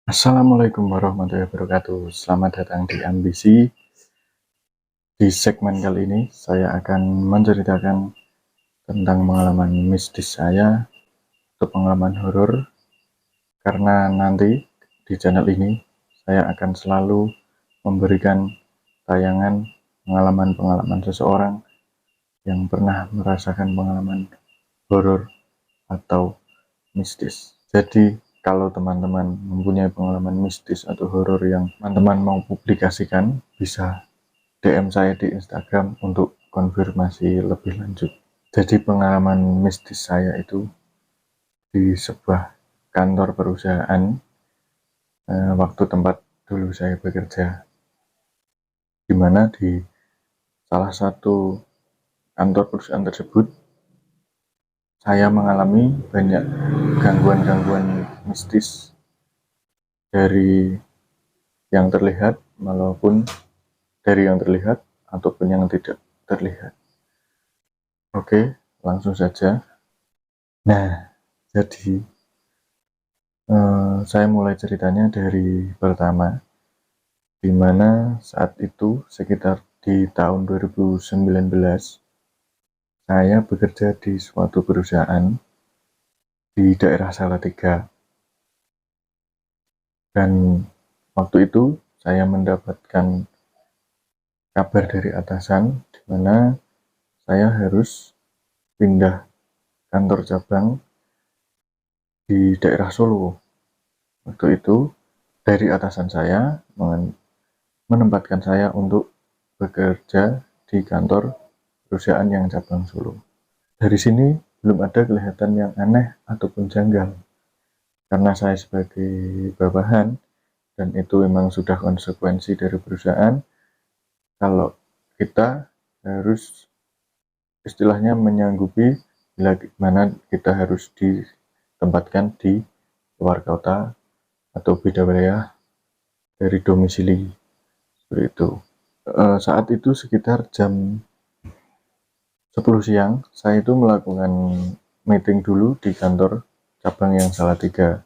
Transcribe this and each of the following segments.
Assalamualaikum warahmatullahi wabarakatuh. Selamat datang di Ambisi. Di segmen kali ini, saya akan menceritakan tentang pengalaman mistis saya atau pengalaman horor. Karena nanti di channel ini, saya akan selalu memberikan tayangan pengalaman-pengalaman seseorang yang pernah merasakan pengalaman horor atau mistis. Jadi, kalau teman-teman mempunyai pengalaman mistis atau horor yang teman-teman mau publikasikan, bisa DM saya di Instagram untuk konfirmasi lebih lanjut. Jadi pengalaman mistis saya itu di sebuah kantor perusahaan, waktu tempat dulu saya bekerja, di mana di salah satu kantor perusahaan tersebut saya mengalami banyak gangguan-gangguan mistis dari yang terlihat maupun dari yang terlihat ataupun yang tidak terlihat. Oke, langsung saja. Nah, jadi saya mulai ceritanya dari pertama, di mana saat itu sekitar di tahun 2019 saya bekerja di suatu perusahaan di daerah Salatiga, dan waktu itu saya mendapatkan kabar dari atasan di mana saya harus pindah kantor cabang di daerah Solo. Waktu itu dari atasan saya menempatkan saya untuk bekerja di kantor perusahaan yang cabang Solo. Dari sini belum ada kelihatan yang aneh ataupun janggal, karena saya sebagai bawahan dan itu memang sudah konsekuensi dari perusahaan kalau kita harus istilahnya menyanggupi bila mana kita harus ditempatkan di luar kota atau beda wilayah dari domisili, seperti itu. Saat itu sekitar jam 10 siang, saya itu melakukan meeting dulu di kantor cabang yang Salatiga.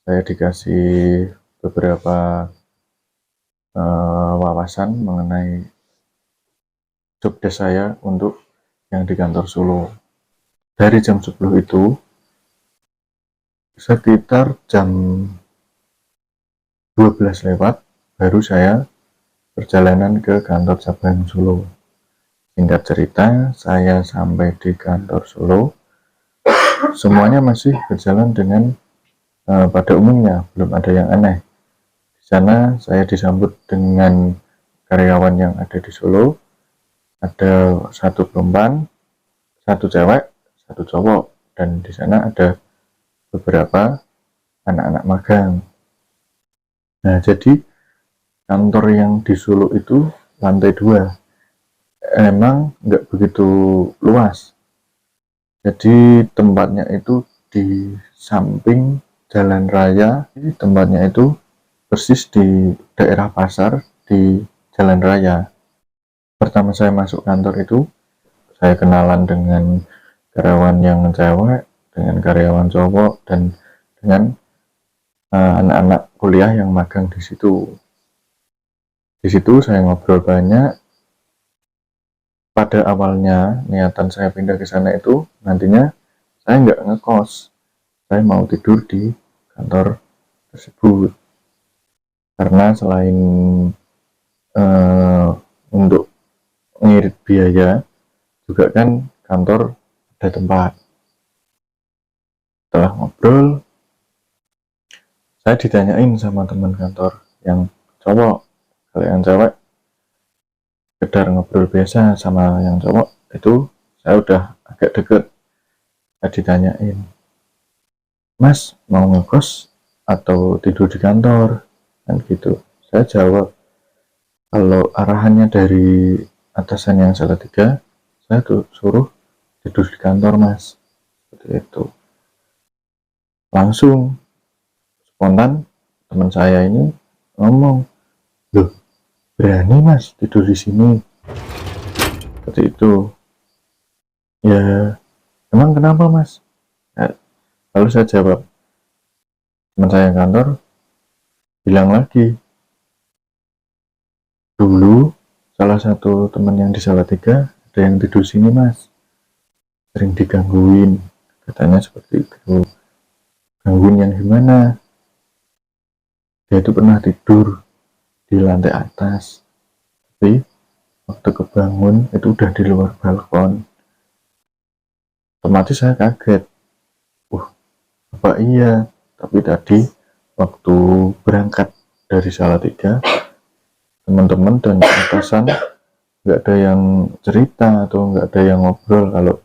Saya dikasih beberapa wawasan mengenai job desk saya untuk yang di kantor Solo. Dari jam 10 itu, sekitar jam 12 lewat, baru saya perjalanan ke kantor cabang Solo. Singkat cerita, saya sampai di kantor Solo, semuanya masih berjalan dengan pada umumnya, belum ada yang aneh. Di sana saya disambut dengan karyawan yang ada di Solo, ada satu perempuan, satu cewek, satu cowok, dan di sana ada beberapa anak-anak magang. Nah, jadi kantor yang di Solo itu lantai 2, emang nggak begitu luas. Jadi tempatnya itu di samping jalan raya, tempatnya itu persis di daerah pasar di jalan raya. Pertama saya masuk kantor itu, saya kenalan dengan karyawan yang cewek, dengan karyawan cowok, dan dengan anak-anak kuliah yang magang di situ. Di situ saya ngobrol banyak. Pada awalnya niatan saya pindah ke sana itu nantinya saya nggak ngekos, saya mau tidur di kantor tersebut, karena selain untuk ngirit biaya juga kan kantor ada tempat. Setelah ngobrol, saya ditanyain sama teman kantor yang cowok, kalau yang cewek sekedar ngobrol biasa, sama yang cowok itu saya udah agak deket. Saya ditanyain, "Mas mau ngekos atau tidur di kantor?" kan gitu. Saya jawab, kalau arahannya dari atasan yang Salatiga, saya tuh suruh tidur di kantor mas, seperti itu. Langsung spontan teman saya ini ngomong, "Loh, berani mas tidur di sini?" Seperti itu. Ya, emang kenapa mas? Lalu saya jawab, teman saya yang kantor bilang lagi, dulu salah satu teman yang di Salatiga ada yang tidur sini mas, sering digangguin, katanya seperti itu. Gangguin yang gimana? Dia itu pernah tidur di lantai atas, tapi waktu kebangun itu udah di luar balkon. Otomatis saya kaget, apa iya? Tapi tadi waktu berangkat dari Salatiga, teman-teman dan atasan nggak ada yang cerita atau nggak ada yang ngobrol kalau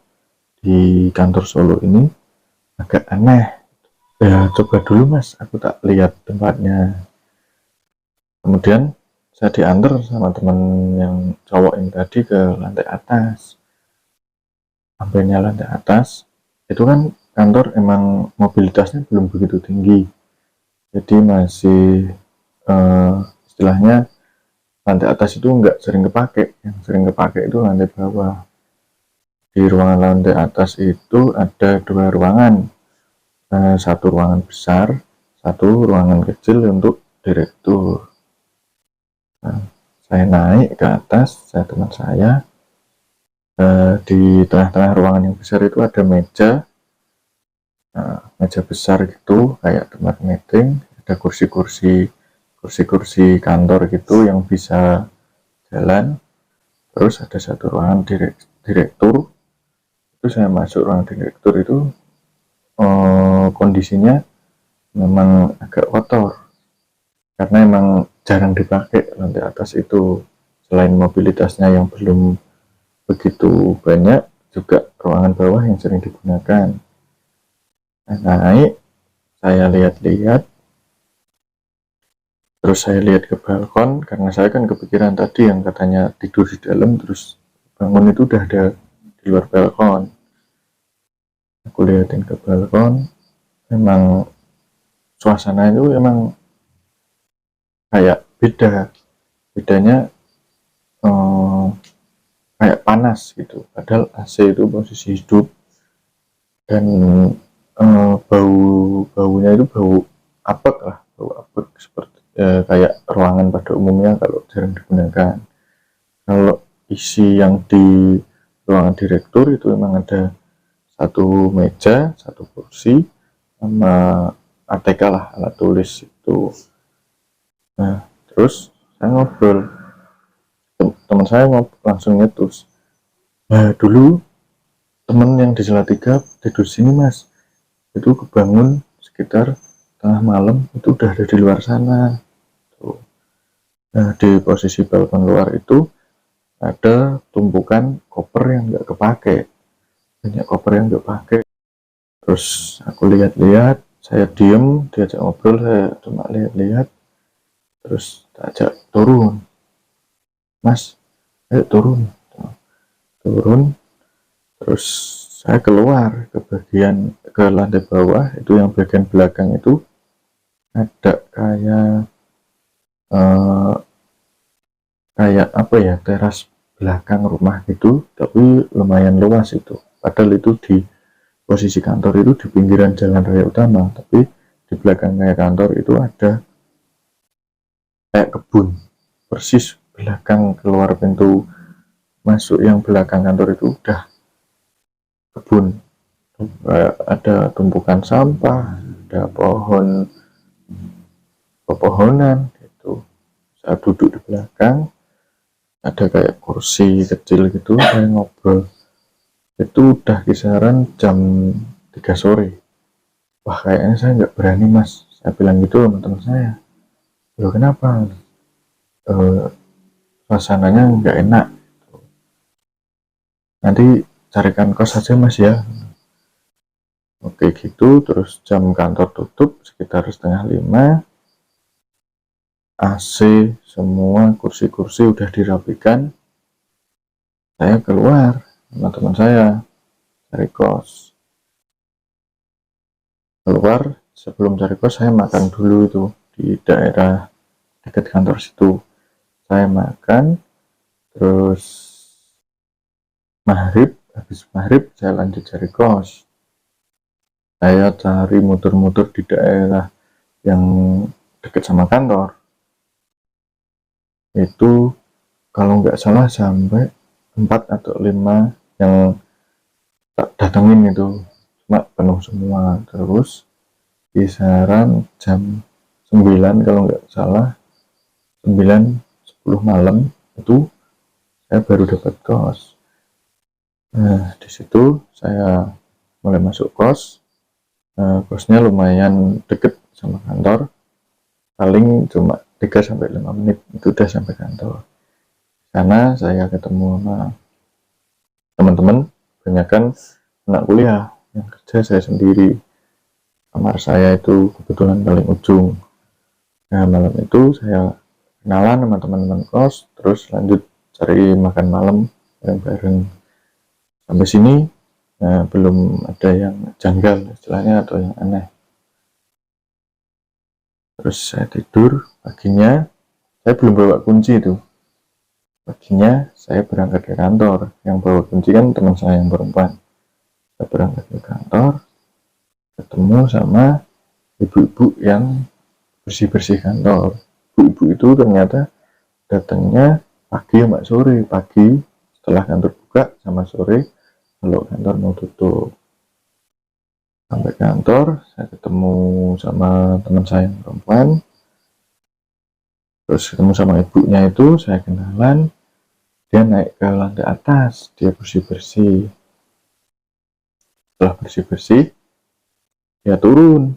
di kantor Solo ini agak aneh. Ya coba dulu mas, aku tak lihat tempatnya. Kemudian saya diantar sama teman yang cowok ini tadi ke lantai atas. Sampainya lantai atas, itu kan kantor emang mobilitasnya belum begitu tinggi, jadi masih istilahnya lantai atas itu nggak sering kepake. Yang sering kepake itu lantai bawah. Di ruangan lantai atas itu ada dua ruangan, satu ruangan besar, satu ruangan kecil untuk direktur. Nah, saya naik ke atas, saya teman saya, di tengah-tengah ruangan yang besar itu ada meja, meja besar gitu kayak tempat meeting, ada kursi-kursi kantor gitu yang bisa jalan. Terus ada satu ruangan direktur. Itu saya masuk ruangan direktur itu, kondisinya memang agak kotor karena emang jarang dipakai lantai atas itu. Selain mobilitasnya yang belum begitu banyak, juga ruangan bawah yang sering digunakan. Nah, naik, saya lihat-lihat, terus saya lihat ke balkon karena saya kan kepikiran tadi yang katanya tidur di dalam terus bangun itu udah ada di luar balkon. Aku liatin ke balkon, memang suasana itu emang kayak bedanya kayak panas gitu, padahal AC itu posisi hidup. Dan baunya itu bau apek lah, bau apek seperti kayak ruangan pada umumnya kalau jarang digunakan. Kalau isi yang di ruangan direktur itu memang ada satu meja, satu kursi, sama ATK lah, alat tulis itu. Nah, terus saya ngobrol, teman saya langsung nyetus, nah dulu temen yang di Salatiga tidur sini mas, itu kebangun sekitar tengah malam itu udah ada di luar sana tuh. Nah, di posisi balkon luar itu ada tumpukan koper yang nggak kepake, banyak koper yang nggak pakai. Terus aku lihat-lihat, saya diem, diajak ngobrol, saya cuma lihat-lihat. Terus ajak turun, mas ayo turun. Terus saya keluar ke lantai bawah itu, yang bagian belakang itu ada eh, kayak apa ya, teras belakang rumah gitu, tapi lumayan luas itu. Padahal itu di posisi kantor itu di pinggiran jalan raya utama, tapi di belakangnya kantor itu ada kayak kebun, persis belakang keluar pintu masuk yang belakang kantor itu udah kebun. Ada tumpukan sampah, ada pepohonan gitu. Saya duduk di belakang, ada kayak kursi kecil gitu, saya ngobrol. Itu udah kisaran jam 3 sore. Wah kayaknya saya nggak berani mas, saya bilang gitu sama teman saya. Loh kenapa? Suasananya nggak enak, nanti carikan kos aja mas ya. Oke gitu, terus jam kantor tutup sekitar setengah 5, AC semua, kursi-kursi udah dirapikan. Saya keluar sama teman saya cari kos. Keluar, sebelum cari kos saya makan dulu itu di daerah dekat kantor situ. Saya makan, terus habis maghrib saya lanjut cari kos. Saya cari muter-muter di daerah yang dekat sama kantor. Itu kalau nggak salah sampai 4 atau 5 yang tak datengin itu, cuma penuh semua. Terus kisaran jam 9 kalau nggak salah, 9-10 malam itu saya baru dapat kos. Nah, di situ saya mulai masuk kos. Kosnya lumayan deket sama kantor, paling cuma 3-5 menit itu udah sampai kantor. Karena saya ketemu sama teman-teman, banyak kan anak kuliah, yang kerja saya sendiri. Kamar saya itu kebetulan paling ujung. Nah, malam itu saya kenalan sama teman-teman kos, terus lanjut cari makan malam bareng-bareng. Sampai sini belum ada yang janggal istilahnya atau yang aneh. Terus saya tidur, paginya saya belum bawa kunci itu. Paginya saya berangkat ke kantor, yang bawa kunci kan teman saya yang perempuan. Saya berangkat ke kantor, ketemu sama ibu-ibu yang bersih-bersih kantor. Ibu-ibu itu ternyata datangnya pagi sama sore. Pagi setelah kantor buka, sama sore kalau kantor mau tutup. Sampai kantor, saya ketemu sama teman saya yang perempuan. Terus ketemu sama ibunya itu, saya kenalan. Dia naik ke lantai atas, dia bersih-bersih. Setelah bersih-bersih, dia turun.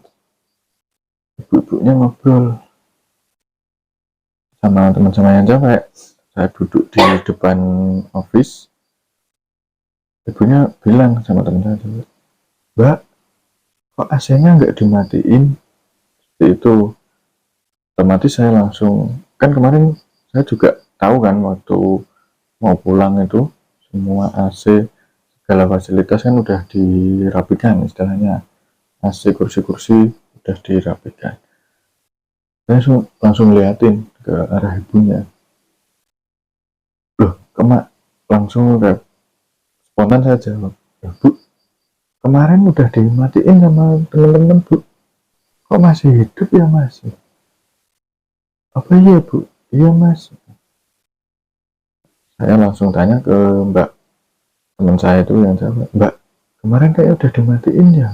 Ibu-ibunya ngobrol sama teman saya yang cewek. Saya duduk di depan office. Ibunya bilang sama teman saya cewek, "Mbak, kok AC-nya nggak dimatiin?" Seperti itu. Otomatis saya langsung, kan kemarin saya juga tahu kan waktu mau pulang itu semua AC segala fasilitas kan udah dirapikan istilahnya. AC kursi-kursi udah dirapikan. Saya langsung liatin ke arah ibunya. Loh, langsung udah spontan saya jawab, "Loh, Bu, kemarin udah dimatiin sama teman-teman, Bu. Kok masih hidup ya, Mas?" "Apa iya, Bu?" "Iya, Mas." Saya langsung tanya ke Mbak teman saya itu yang jawab, "Mbak, kemarin kayak udah dimatiin ya?"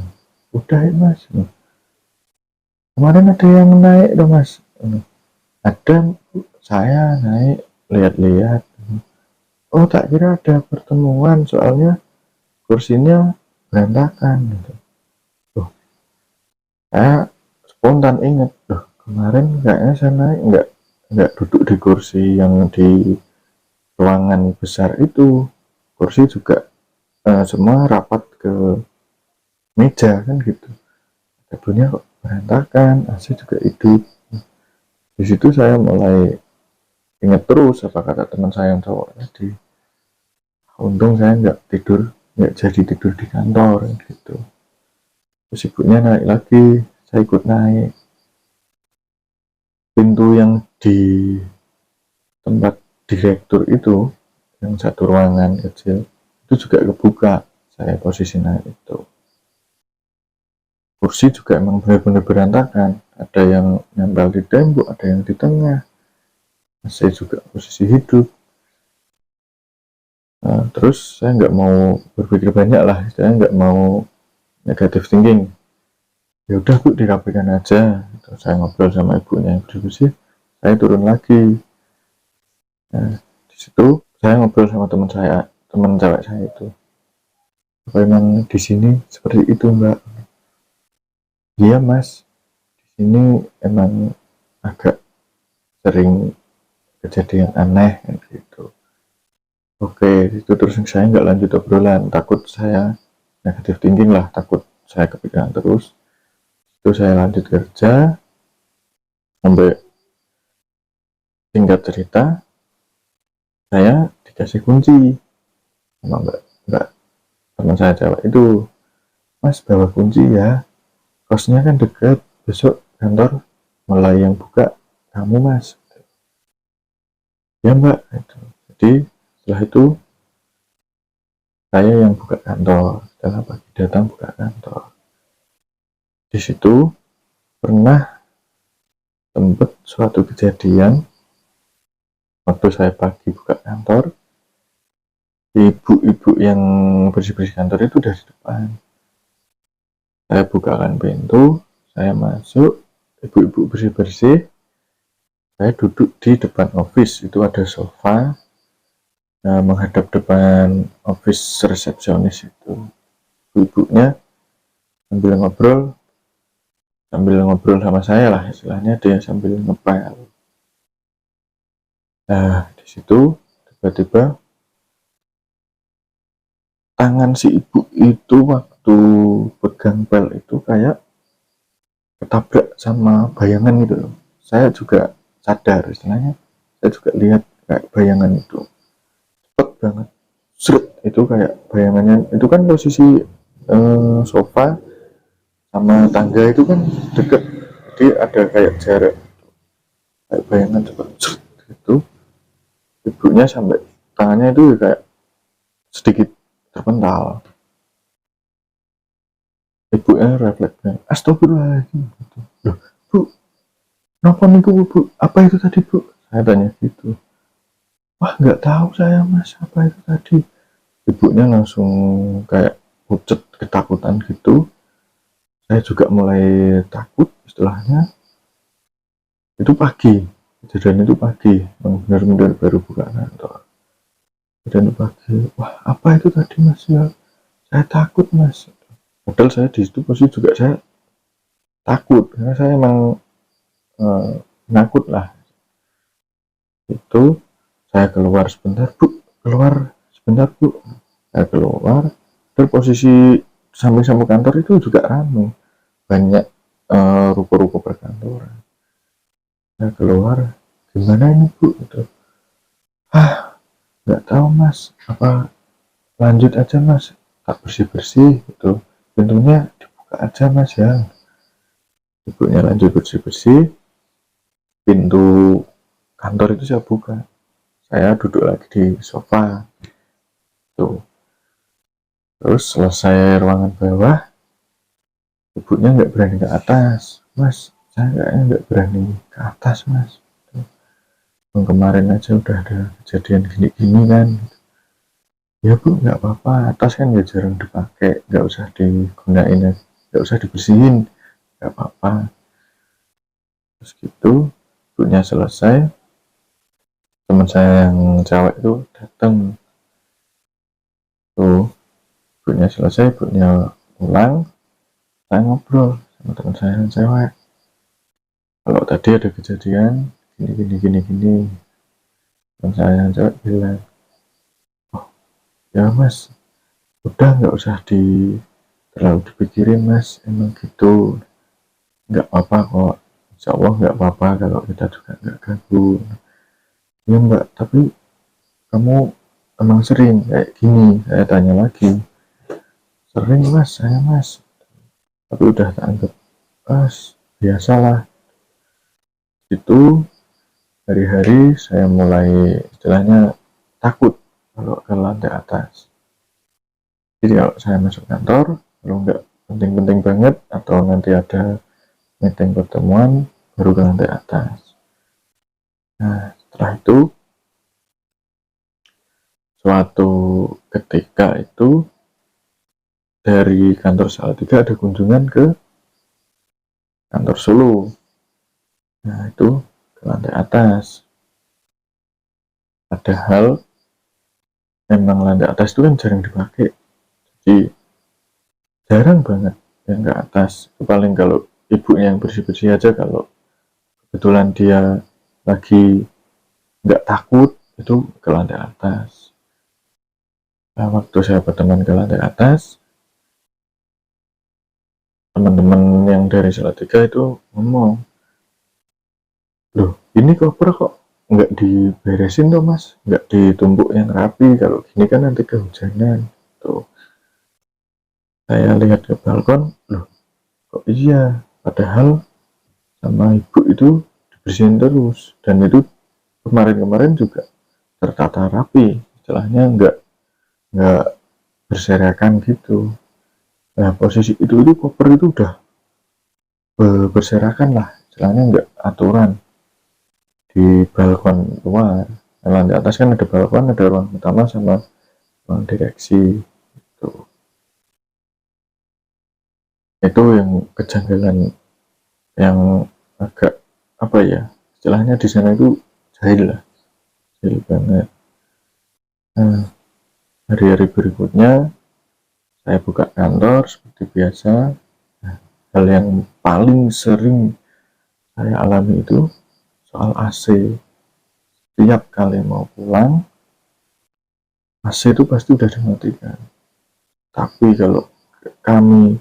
"Udah ya, Mas." "Kemarin ada yang naik dong, Mas?" "Ada, Bu. Saya naik lihat-lihat." "Oh, tak kira ada pertemuan, soalnya kursinya berantakan." Gitu. Loh, saya spontan inget, loh kemarin kayaknya saya naik nggak duduk di kursi yang di ruangan besar itu. Kursi juga semua rapat ke meja kan gitu. Dapurnya kok berantakan, AC juga hidup. Di situ saya mulai ingat terus apa kata teman saya yang cowok tadi. Untung saya nggak jadi tidur di kantor gitu. Terus ibunya naik lagi, saya ikut naik. Pintu yang di tempat direktur itu, yang satu ruangan kecil, itu juga kebuka. Saya posisi naik itu. Kursi juga emang benar-benar berantakan. Ada yang nempel di tembok, ada yang di tengah. Saya juga posisi hidup. Nah, terus saya nggak mau berpikir banyak lah, saya nggak mau negatif thinking. Ya udah, Bu, dirapikan aja. Terus saya ngobrol sama ibunya yang bersih, saya turun lagi. Nah, di situ saya ngobrol sama teman cewek saya itu. "Apa emang di sini seperti itu, Mbak?" "Iya, Mas, di sini emang agak sering kejadian aneh kan gitu." Oke, itu terus saya nggak lanjut obrolan, takut saya negatif thinking lah, takut saya kepikiran terus. Itu saya lanjut kerja, sampai singkat cerita, saya dikasih kunci sama mbak teman saya cewek itu. "Mas, bawa kunci ya, kosnya kan deket, besok kantor mulai yang buka kamu, Mas." "Ya, Mbak." Jadi setelah itu saya yang buka kantor, setelah pagi datang buka kantor. Di situ pernah Tempat suatu kejadian waktu saya pagi buka kantor, ibu-ibu yang bersih-bersih kantor itu dari depan. Saya bukakan pintu, saya masuk, ibu-ibu bersih-bersih, saya duduk di depan office, itu ada sofa, menghadap depan office resepsionis itu. Ibunya sambil ngobrol sama saya lah, istilahnya dia sambil ngepel. Nah, di situ tiba-tiba tangan si ibu itu waktu pegang pel itu kayak ketabrak sama bayangan gitu loh. Saya juga sadar istilahnya, saya juga lihat kayak bayangan itu cepet banget, seret, itu kayak bayangannya itu kan posisi sofa sama tangga itu kan deket, jadi ada kayak jarak, kayak bayangan cepet seret gitu. Ibunya sampai tangannya itu kayak sedikit terpental. Ibunya refleksnya astagfirullahaladzim gitu. Loh, bu, kenapa nih bu, apa itu tadi bu, saya tanya gitu. Wah, nggak tahu saya mas, apa itu tadi. Ibunya langsung kayak pucet ketakutan gitu. Saya juga mulai takut istilahnya. Itu pagi, kejadian itu pagi, benar-benar baru buka kantor. Kejadian itu pagi, wah apa itu tadi mas ya, saya takut mas. Padahal saya di situ posisi juga saya takut, karena saya emang nakut lah. Itu saya keluar sebentar bu, saya keluar. Terus posisi samping-samping kantor itu juga ramai, banyak ruko-ruko perkantoran. Saya keluar, gimana ini bu gitu. Nggak tahu mas, apa lanjut aja mas, tak bersih-bersih gitu, pintunya dibuka aja mas ya. Ibunya lanjut bersih-bersih, pintu kantor itu saya buka, saya duduk lagi di sofa tuh. Terus selesai ruangan bawah, ibunya nggak berani ke atas mas, saya kayaknya nggak berani ke atas mas, kemarin aja udah ada kejadian gini-gini kan. Ya bu, nggak apa-apa, atas kan ya jarang dipakai, nggak usah digunain, nggak usah dibersihin, nggak apa-apa. Terus gitu, ibunya selesai, teman saya yang cewek itu datang tuh. Ibunya selesai, ibunya pulang, saya ngobrol sama teman saya yang cewek. Kalau tadi ada kejadian gini. Teman saya yang cewek bilang, oh ya mas, udah nggak usah terlalu dipikirin mas, emang gitu, nggak apa-apa kok, insya Allah nggak apa-apa kalau kita juga nggak ganggu. Ya mbak, tapi kamu emang sering kayak gini? Saya tanya lagi. Sering mas, saya mas, tapi udah tak anggap mas, biasalah. Itu hari-hari saya mulai istilahnya takut kalau ke lantai atas. Jadi kalau saya masuk kantor, kalau nggak penting-penting banget atau nanti ada meeting pertemuan, baru ke lantai atas. Nah setelah itu, suatu ketika itu dari kantor Salatiga ada kunjungan ke kantor Solo. Nah itu ke lantai atas. Padahal memang lantai atas itu kan jarang dipakai, jadi jarang banget yang ke atas. Itu paling kalau ibunya yang bersih-bersih aja, kalau kebetulan dia lagi nggak takut itu ke lantai atas. Nah waktu saya berteman ke lantai atas, teman-teman yang dari Salatiga itu ngomong, loh ini koper kok nggak diberesin tuh mas, nggak ditumbuk yang rapi, kalau gini kan nanti kehujanan. Tuh saya lihat ke balkon, loh kok iya, padahal sama ibu itu dibersihin terus, dan itu kemarin-kemarin juga tertata rapi, istilahnya nggak berserakan gitu. Nah posisi itu koper itu udah berserakan lah, istilahnya nggak aturan di balkon luar. Nah, lantai atas kan ada balkon, ada ruang utama sama ruang direksi. Itu yang kejanggalan yang agak apa ya, istilahnya di sana itu jahil lah, jahil banget. Nah, hari-hari berikutnya saya buka kantor seperti biasa. Nah, hal yang paling sering saya alami itu soal AC. Tiap kali mau pulang, AC itu pasti udah dimatikan. Tapi kalau kami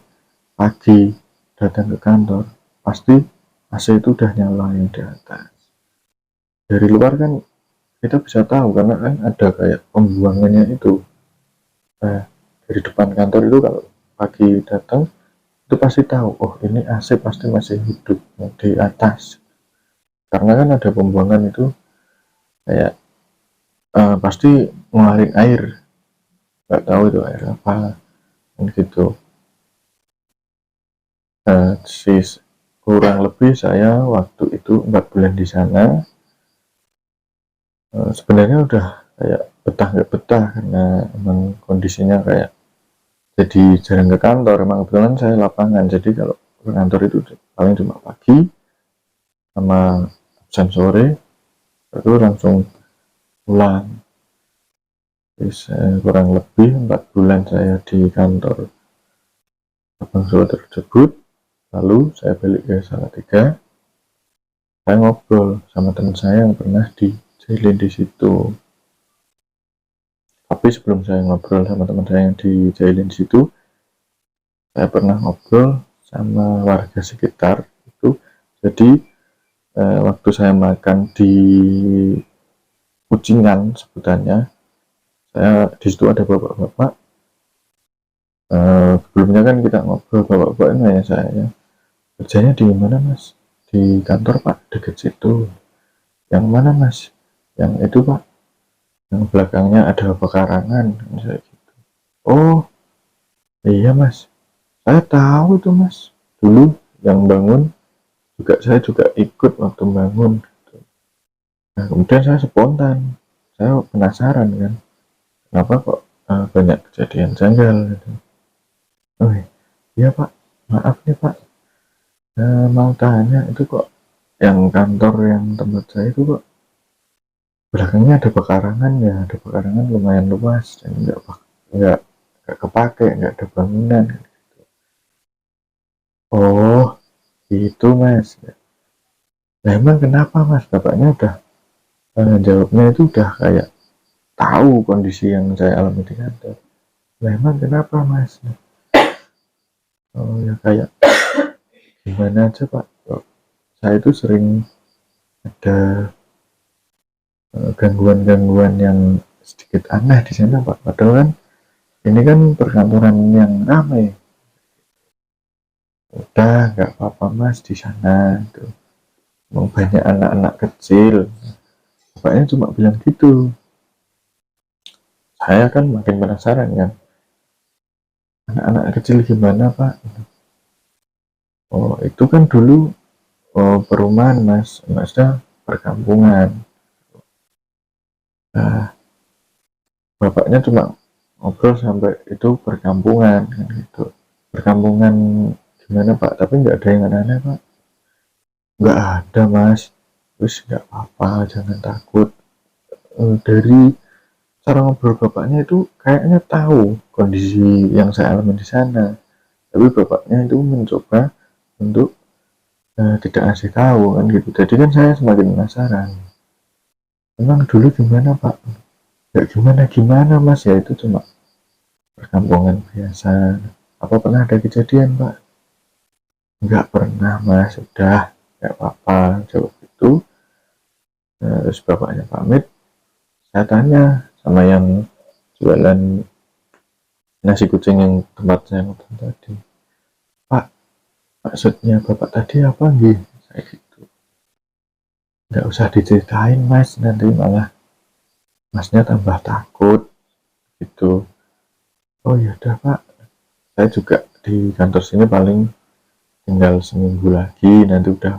pagi datang ke kantor, pasti AC itu udah nyala yang di atas. Dari luar kan kita bisa tahu karena kan ada kayak pembuangannya itu. Nah, dari depan kantor itu kalau pagi datang itu pasti tahu, oh ini AC pasti masih hidup di atas. Karena kan ada pembuangan itu kayak pasti ngeluarin air, nggak tahu itu air apa, kan gitu. Kurang lebih saya waktu itu 4 bulan di sana, sebenarnya udah kayak betah nggak betah karena emang kondisinya kayak jadi jarang ke kantor. Emang kebetulan saya lapangan, jadi kalau ke kantor itu paling cuma pagi sama absen sore, itu langsung pulang. Terus, kurang lebih 4 bulan saya di kantor Abang Solo tersebut. Lalu saya balik ke Salatiga, saya ngobrol sama teman saya yang pernah dijailin di situ. Tapi sebelum saya ngobrol sama teman saya yang dijailin di situ, saya pernah ngobrol sama warga sekitar itu. Jadi waktu saya makan di Kucingan sebutannya, saya di situ ada bapak-bapak. Sebelumnya kan kita ngobrol, bapak-bapak nanya saya, kerjanya di mana mas? Di kantor pak, deket situ. Yang mana mas? Yang itu pak, yang belakangnya ada pekarangan. Saya gitu. Oh iya mas, saya tahu tuh mas, dulu yang bangun juga, saya juga ikut waktu bangun. Nah kemudian saya spontan, saya penasaran kan, kenapa kok banyak kejadian janggal gitu. Oh iya pak, maaf nih pak, mau tanya itu kok yang kantor yang tempat saya itu kok belakangnya ada pekarangan ya, ada pekarangan lumayan luas dan nggak kepake, nggak ada bangunan. Oh itu mas, nah emang kenapa mas? Bapaknya udah jawabnya itu udah kayak tahu kondisi yang saya alami di kantor. Nah emang kenapa mas? Oh ya kayak gimana aja pak, oh, saya itu sering ada gangguan-gangguan yang sedikit aneh di sana pak. Padahal kan ini kan perkantoran yang ramai. Udah nggak apa-apa mas di sana tuh, mau banyak anak-anak kecil. Bapaknya cuma bilang gitu. Saya kan makin penasaran kan, anak-anak kecil gimana pak? Oh itu kan dulu perumahan mas, maksudnya perkampungan. Nah bapaknya cuma ngobrol sampai itu perkampungan kan gitu. Perkampungan gimana pak? Tapi nggak ada yang aneh-aneh pak. Nggak ada mas. Terus nggak apa-apa, jangan takut. Dari cara ngobrol bapaknya itu kayaknya tahu kondisi yang saya alami di sana. Tapi bapaknya itu mencoba untuk tidak ngasih tahu kan gitu. Jadi kan saya semakin penasaran. Memang dulu gimana pak? Ya gimana gimana mas, ya itu cuma perkampungan biasa. Apa pernah ada kejadian pak? Nggak pernah mas, sudah nggak apa-apa, jawab itu. Terus bapaknya pamit, saya tanya sama yang jualan nasi kucing yang tempat saya ngobrol tadi, pak maksudnya bapak tadi apa nggih? Saya gitu, nggak usah diceritain mas, nanti malah masnya tambah takut gitu. Oh ya udah pak, saya juga di kantor sini paling tinggal seminggu lagi, nanti udah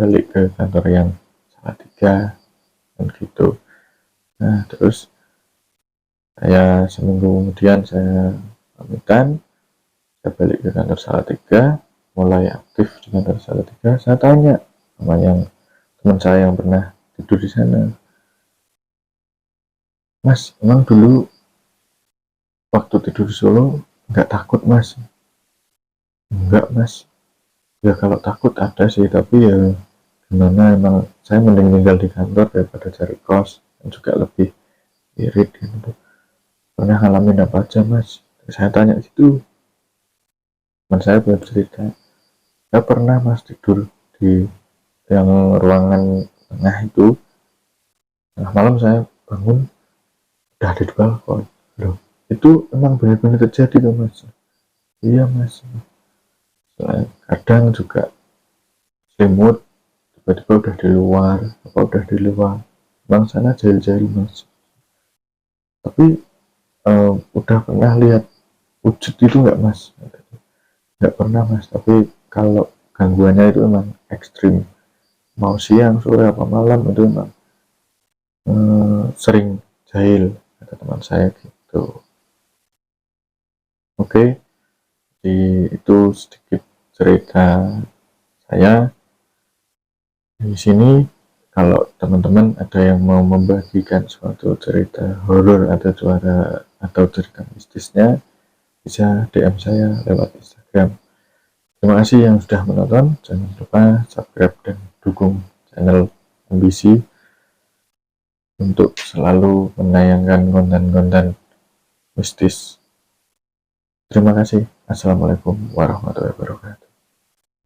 balik ke kantor yang Salatiga dan gitu. Nah terus saya seminggu kemudian saya pamitan, saya balik ke kantor Salatiga, mulai aktif di kantor Salatiga. Saya tanya sama yang teman saya yang pernah tidur di sana, Mas, emang dulu waktu tidur di Solo nggak takut Mas? Enggak Mas, ya kalau takut ada sih, tapi ya gimana, emang saya mending tinggal di kantor daripada cari kos, dan juga lebih irit gitu. Pernah ngalamin apa aja Mas? Saya tanya gitu. Teman saya belum cerita, saya pernah Mas tidur di yang ruangan tengah itu. Tengah malam saya bangun udah ada di balkon. Loh, itu emang benar-benar terjadi tuh Mas? Iya Mas. Kadang juga selimut tiba-tiba udah di luar, apa udah di luar. Bang sana jahil-jahil Mas. Tapi udah pernah lihat wujud itu nggak Mas? Nggak pernah Mas, tapi kalau gangguannya itu emang ekstrim, mau siang sore apa malam itu emang sering jahil, kata teman saya gitu. Oke, jadi itu sedikit cerita saya di sini. Kalau teman-teman ada yang mau membagikan suatu cerita horor atau cerita mistisnya, bisa DM saya lewat Instagram. Terima kasih yang sudah menonton. Jangan lupa subscribe dan dukung channel Ambisi untuk selalu menayangkan konten-konten mistis. Terima kasih. Assalamualaikum warahmatullahi wabarakatuh.